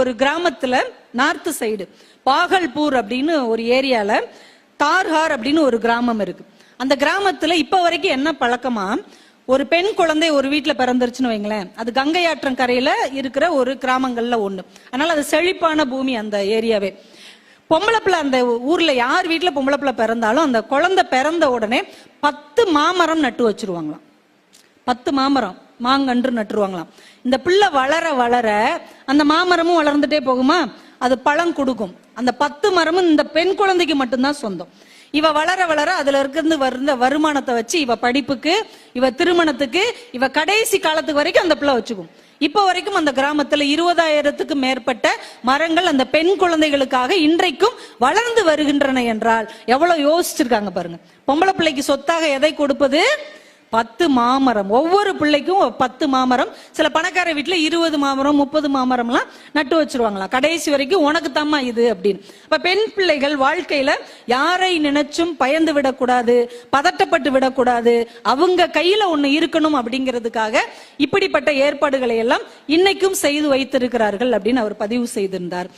ஒரு கிராமத்துல north side Bhagalpur அப்படின்னு ஒரு ஏரியால தார்ஹார் அப்படின்னு ஒரு கிராமம் இருக்கு. அந்த கிராமத்துல இப்ப வரைக்கும் என்ன பழக்கமா, ஒரு பெண் குழந்தை ஒரு வீட்டுல பிறந்துருச்சுன்னு வைங்களேன், அது கங்கை ஆற்றங்கரையில இருக்கிற ஒரு கிராமங்கள்ல ஒண்ணு. அதனால அது செழிப்பான பூமி அந்த ஏரியாவே. பொம்பளை பிள்ளை அந்த ஊர்ல யார் வீட்டுல பொம்பளை பிள்ளை பிறந்தாலும் அந்த குழந்தை பிறந்த உடனே 10 மாமரம் நட்டு வச்சிருவாங்களாம். 10 மாமரம் மாங்கன்று நட்டுருவாங்களாம். இந்த பிள்ளை வளர வளர அந்த மாமரமும் வளர்ந்துட்டே போகுமா, அது பழம் கொடுக்கும். அந்த 10 மரமும் இந்த பெண் குழந்தைக்கு மட்டும்தான் சொந்தம். இவ வளர வளர அதுல இருந்து வருந்த வருமானத்தை வச்சு இவ படிப்புக்கு, இவ திருமணத்துக்கு, இவ கடைசி காலத்துக்கு வரைக்கும் அந்த பிள்ளை வச்சுக்கும். இப்ப வரைக்கும் அந்த கிராமத்துல 20,000க்கு மேற்பட்ட மரங்கள் அந்த பெண் குழந்தைகளுக்காக இன்றைக்கும் வளர்ந்து வருகின்றன என்றால் எவ்வளவு யோசிச்சிருக்காங்க பாருங்க. பொம்பளை பிள்ளைக்கு சொத்தாக எதை கொடுப்பது? 10 மாமரம். ஒவ்வொரு பிள்ளைக்கும் 10 மாமரம். சில பணக்கார வீட்டுல 20 மாமரம் 30 மாமரம் எல்லாம் நட்டு வச்சிருவாங்களாம். கடைசி வரைக்கும் உனக்கு தாம்மா இது அப்படின்னு. அப்ப பெண் பிள்ளைகள் வாழ்க்கையில யாரை நினைச்சும் பயந்து விடக்கூடாது, பதட்டப்பட்டு விடக்கூடாது, அவங்க கையில ஒண்ணு இருக்கணும் அப்படிங்கிறதுக்காக இப்படிப்பட்ட ஏற்பாடுகளை எல்லாம் இன்னைக்கும் செய்து வைத்திருக்கிறார்கள் அப்படின்னு அவர் பதிவு செய்திருந்தார்.